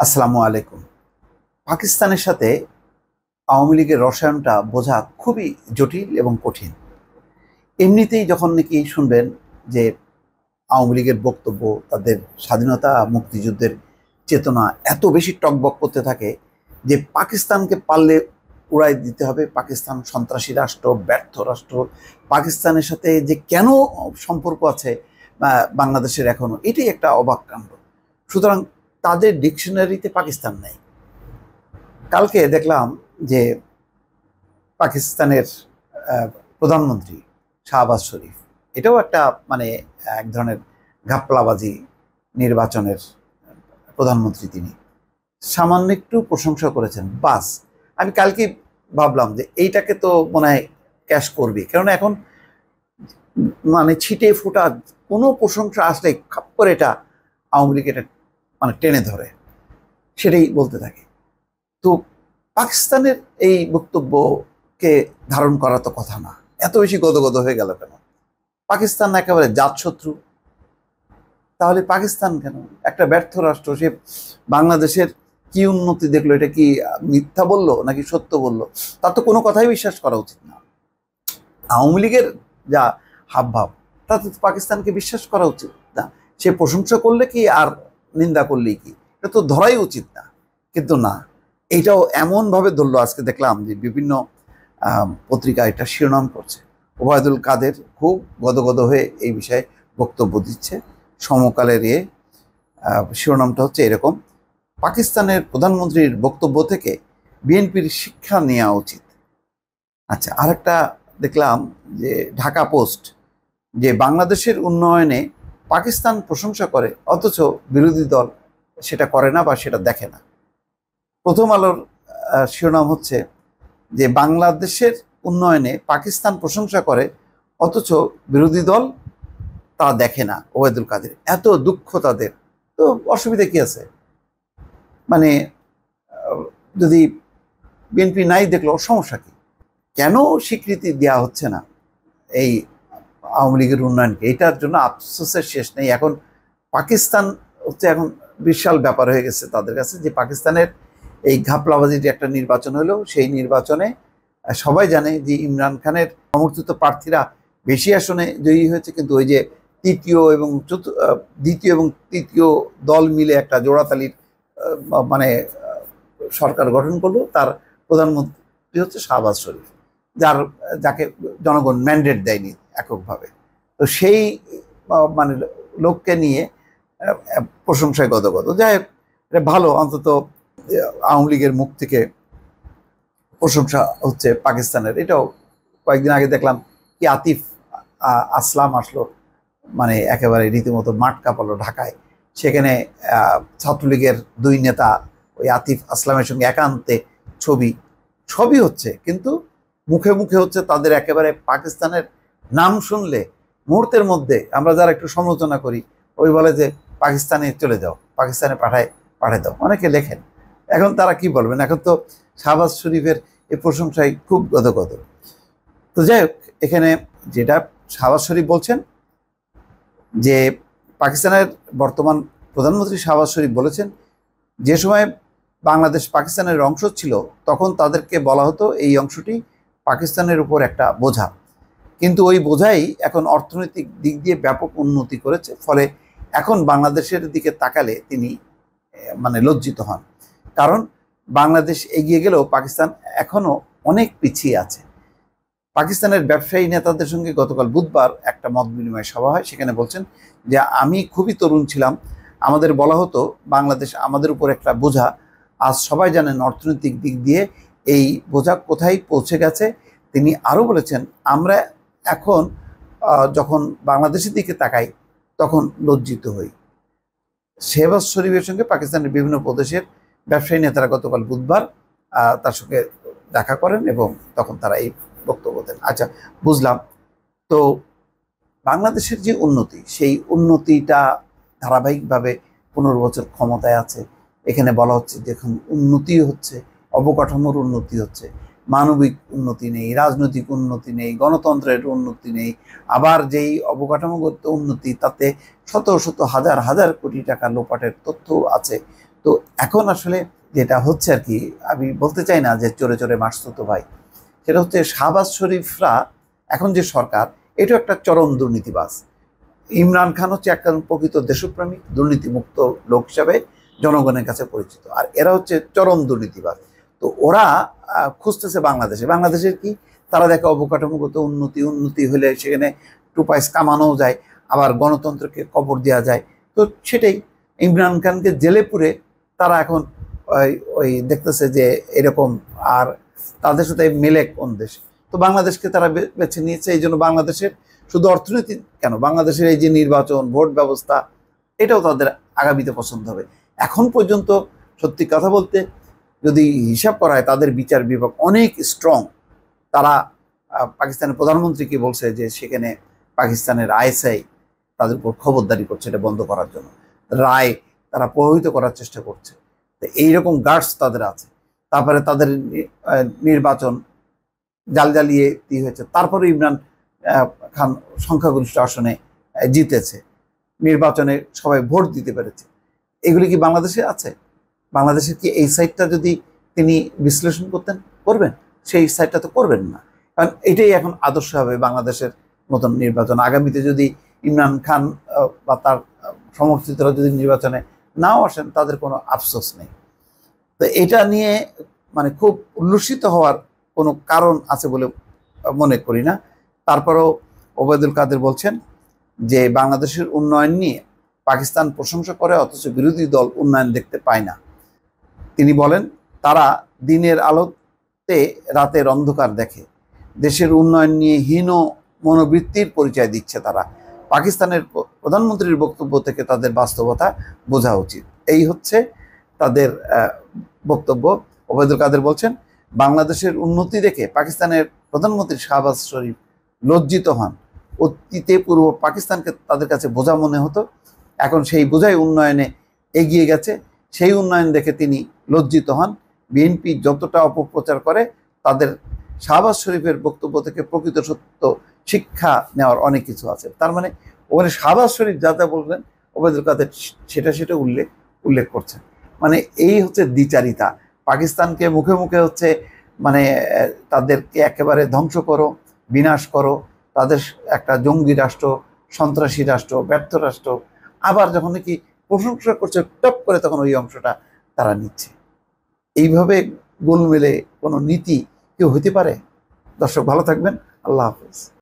আসসালামু আলাইকুম। পাকিস্তানের সাথে আওয়ামী লীগের রসায়নটা বোঝা খুবই জটিল এবং কঠিন। এমনিতেই যখন নাকি শুনবেন যে আওয়ামী লীগের বক্তব্য, তাদের স্বাধীনতা মুক্তিযুদ্ধের চেতনা এত বেশি টগবগ করতে থাকে যে পাকিস্তানকে পারলে উড়াই দিতে হবে, পাকিস্তান সন্ত্রাসী রাষ্ট্র, ব্যর্থ রাষ্ট্র, পাকিস্তানের সাথে যে কেন সম্পর্ক আছে বাংলাদেশের এখনো, এটাই একটা অবাক কাণ্ড। সুতরাং তাদের ডিকশনারিতে পাকিস্তান নেই। কালকে দেখলাম যে পাকিস্তানের প্রধানমন্ত্রী শাহবাজ শরীফ, এটাও একটা মানে এক ধরনের ঘাপলাবাজি নির্বাচনের প্রধানমন্ত্রী, তিনি সামান্য একটু প্রশংসা করেছেন বাস। আমি কালকে ভাবলাম যে এইটাকে তো মনে হয় ক্যাশ করবে, কারণ এখন মানে ছিটে ফোটা কোনো প্রশংসা আসলে খাপ করে এটা আওয়ামী লীগ এটা মানে টেনে ধরে, সেটাই বলতে থাকে। তো পাকিস্তানের এই বক্তব্যকে ধারণ করা তো কথা না, এত বেশি গদগদ হয়ে গেল কেন? পাকিস্তান একেবারে জাতশত্রু, তাহলে পাকিস্তান কেন? একটা ব্যর্থ রাষ্ট্র, সে বাংলাদেশের কি উন্নতি দেখলো, এটা কি মিথ্যা বললো নাকি সত্য বললো? তার তো কোনো কথাই বিশ্বাস করা উচিত না। আওয়ামী লীগের যা হাবভাব, তাতে তো পাকিস্তানকে বিশ্বাস করা উচিত না। সে প্রশংসা করলে কি আর নিন্দা করলেই কি, এটা তো ধরাই উচিত না। কিন্তু না, এইটাও এমনভাবে ধরলো। আজকে দেখলাম যে বিভিন্ন পত্রিকা এটা শিরোনাম করছে, ওবায়দুল কাদের খুব গদগদ হয়ে এই বিষয়ে বক্তব্য দিচ্ছে। সমকালের শিরোনামটা হচ্ছে এরকম: পাকিস্তানের প্রধানমন্ত্রীর বক্তব্য থেকে বিএনপির শিক্ষা নেওয়া উচিত। আচ্ছা, আরেকটা দেখলাম যে ঢাকা পোস্ট, যে বাংলাদেশের উন্নয়নে পাকিস্তান প্রশংসা করে অথচ বিরোধী দল সেটা করে না বা সেটা দেখে না। প্রথম আলোর শিরোনাম হচ্ছে যে বাংলাদেশের উন্নয়নে পাকিস্তান প্রশংসা করে অথচ বিরোধী দল তা দেখে না। ওবায়দুল কাদের, এত দুঃখ তাদের, তো অসুবিধা কি আছে? মানে যদি বিএনপি নাই দেখলো সমস্যা কি? কেন স্বীকৃতি দেওয়া হচ্ছে না এই আওয়ামী লীগের উন্নয়নকে? এটার জন্য আফসোসের শেষ নেই। এখন পাকিস্তান হচ্ছে এখন বিশাল ব্যাপার হয়ে গেছে তাদের কাছে, যে পাকিস্তানের এই ঘাপলাবাজির যে একটা নির্বাচন হলো, সেই নির্বাচনে সবাই জানে যে ইমরান খানের সমর্থিত প্রার্থীরা বেশি আসনে জয়ী হয়েছে, কিন্তু ওই যে দ্বিতীয় এবং তৃতীয় দল মিলে একটা জোড়াতালির মানে সরকার গঠন করলো। তার প্রধানমন্ত্রী হচ্ছে শাহবাজ শরীফ, যাকে জনগণ ম্যান্ডেট দেয়নি এককভাবে। তো সেই মানে লোককে নিয়ে প্রশংসায় গদগদ। যাই হোক, এটা ভালো, অন্তত আওয়ামী লীগের মুখ থেকে প্রশংসা হচ্ছে পাকিস্তানের। এটাও কয়েকদিন আগে দেখলাম কি আতিফ আসলাম আসলো, মানে একেবারে রীতিমতো মাঠ কাঁপালো ঢাকায়। সেখানে ছাত্রলীগের দুই নেতা ওই আতিফ আসলামের সঙ্গে একান্তে ছবি, সবই হচ্ছে, কিন্তু মুখে মুখে হচ্ছে তাদের একেবারে পাকিস্তানের নাম শুনলে মুহূর্তের মধ্যে আমরা যারা একটু সমালোচনা করি, ওই বলে যে পাকিস্তানে চলে যাও, পাকিস্তানে পাঠায় দাও, অনেকে লেখেন। এখন তারা কি বলবেন? এখন তো শাহবাজ শরীফের এই প্রশংসায় খুব গদগদ। তো যাই হোক, এখানে যেটা শাহবাজ শরীফ বলছেন যে পাকিস্তানের বর্তমান প্রধানমন্ত্রী শাহবাজ শরীফ বলেছেন, যে সময় বাংলাদেশ পাকিস্তানের অংশ ছিল তখন তাদেরকে বলা হতো এই অংশটি পাকিস্তানের উপর একটা বোঝা, কিন্তু ওই বোঝাই এখন অর্থনৈতিক দিক দিয়ে ব্যাপক উন্নতি করেছে, ফলে এখন বাংলাদেশের দিকে তাকালে তিনি মানে লজ্জিত হন। কারণ বাংলাদেশ এগিয়ে গেলেও পাকিস্তান এখনো অনেক পিছিয়ে আছে। পাকিস্তানের ব্যবসায়ী নেতাদের সঙ্গে গতকাল বুধবার একটা মত বিনিময় সভা হয়, সেখানে বলছেন যে আমি খুবই তরুণ ছিলাম, আমাদের বলা হতো বাংলাদেশ আমাদের উপর একটা বোঝা। আজ সবাই জানেন অর্থনৈতিক দিক দিয়ে এই বোঝা কোথায় পৌঁছে গেছে। তিনি আরও বলেছেন, আমরা এখন যখন বাংলাদেশের দিকে তাকাই তখন লজ্জিত হই। শেহবাজ শরীফের সঙ্গে পাকিস্তানের বিভিন্ন প্রদেশের ব্যবসায়ী নেতারা গতকাল বুধবার তার সঙ্গে দেখা করেন এবং তখন তারা এই বক্তব্য দেন। আচ্ছা, বুঝলাম। তো বাংলাদেশের যে উন্নতি, সেই উন্নতিটা ধারাবাহিকভাবে 15 বছর ক্ষমতায় আছে। এখানে বলা হচ্ছে দেখুন উন্নতি হচ্ছে, অবকাঠামোর উন্নতি হচ্ছে, মানবিক উন্নতি নেই, রাজনৈতিক উন্নতি নেই, গণতন্ত্রের উন্নতি নেই। আবার যেই অবকাঠামোগত উন্নতি, তাতে শত শত হাজার হাজার কোটি টাকা লোপাটের তথ্য আছে। তো তো এখন আসলে যেটা হচ্ছে আর কি, আমি বলতে চাই না যে চোরে চোরে মাসতুতো ভাই, সেটা হচ্ছে শাহবাজ শরীফরা এখন যে সরকার, এটা একটা চরম দুর্নীতিবাজ। ইমরান খান হচ্ছে একটা প্রকৃত দেশপ্রেমিক দুর্নীতিমুক্ত লোক হিসাবে জনগণের কাছে পরিচিত, আর এরা হচ্ছে চরম দুর্নীতিবাজ। তো ওরা খুঁজতেছে বাংলাদেশের কি, তারা দেখে অবকাঠামোগত উন্নতি হলে সেখানে টু পয়সা কামানো যায়, আবার গণতন্ত্রকে কবর দেওয়া যায়। তো সেটাই ইমরান খানকে জেলে পুরে তারা এখন ওই ওই দেখতেছে যে এরকম, আর তাদের সাথে মেলে কোন দেশ, তো বাংলাদেশকে তারা বেছে নিয়েছে। এই জন্য বাংলাদেশের শুধু অর্থনীতি কেন, বাংলাদেশের এই যে নির্বাচন, ভোট ব্যবস্থা, এটাও তাদের আগামীতে পছন্দ হবে। এখন পর্যন্ত সত্যি কথা বলতে যদি হিসাব করা হয়, তাদের বিচার বিভাগ অনেক স্ট্রং। তারা পাকিস্তানের প্রধানমন্ত্রীকে বলছে যে সেখানে পাকিস্তানের আইএসআই তাদের উপর খবরদারি করছে এটা বন্ধ করার জন্য, রায় তারা প্রভাবিত করার চেষ্টা করছে। তো এইরকম গার্ডস তাদের আছে। তারপরে তাদের নির্বাচন জালজালিয়ে হয়েছে, তারপরে ইমরান খান সংখ্যাগরিষ্ঠ আসনে জিতেছে, নির্বাচনে সবাই ভোট দিতে পেরেছে। এগুলি কি বাংলাদেশে আছে? বাংলাদেশের কি এই সাইডটা যদি তিনি বিশ্লেষণ করবেন, সেই সাইডটা তো করবেন না। কারণ এটাই এখন আদর্শ হবে বাংলাদেশের মতন নির্বাচন। আগামীতে যদি ইমরান খান বা তার সমর্থিতরা যদি নির্বাচনে নাও আসেন, তাদের কোনো আফসোস নেই। তো এটা নিয়ে মানে খুব উল্লসিত হওয়ার কোনো কারণ আছে বলে মনে করি না। তারপরেও ওবায়দুল কাদের বলছেন যে বাংলাদেশের উন্নয়ন নিয়ে পাকিস্তান প্রশংসা করে, অথচ বিরোধী দল উন্নয়ন দেখতে পায় না। তিনি বলেন, তারা দিনের আলোতে রাতের অন্ধকার দেখে, দেশের উন্নয়ন নিয়ে হীন মনোবৃত্তির পরিচয় দিচ্ছে তারা। পাকিস্তানের প্রধানমন্ত্রীর বক্তব্য থেকে তাদের বাস্তবতা বোঝা উচিত। এই হচ্ছে তাদের বক্তব্য। ওবায়দুল কাদের বলছেন, বাংলাদেশের উন্নতি দেখে পাকিস্তানের প্রধানমন্ত্রী শাহবাজ শরীফ লজ্জিত হন। অতীতে পূর্ব পাকিস্তানকে তাদের কাছে বোঝা মনে হতো, এখন সেই বোঝাই উন্নয়নে এগিয়ে গেছে। সেই উন্নয়ন দেখে তিনি লজ্জিত হন। বিএনপি যতটা অপপ্রচার করে, তাদের শাহবাজ শরীফের বক্তব্য থেকে প্রকৃত সত্য শিক্ষা নেওয়ার অনেক কিছু আছে। তার মানে ওখানে শাহবাজ শরীফ যা যা বলবেন, ওবায়দুল কাদের সেটা উল্লেখ করছেন। মানে এই হচ্ছে দ্বিচারিতা। পাকিস্তানকে মুখে মুখে হচ্ছে মানে তাদেরকে একেবারে ধ্বংস করো, বিনাশ করো, তাদের একটা জঙ্গি রাষ্ট্র, সন্ত্রাসী রাষ্ট্র, ব্যর্থ রাষ্ট্র, আবার যখন নাকি প্রশংসা করছে টপ করে, তখন ওই অংশটা তারা নিচ্ছে। এইভাবে গোলমেলে কোনো নীতি কেউ হতে পারে? দর্শক ভালো থাকবেন, আল্লাহ হাফেজ।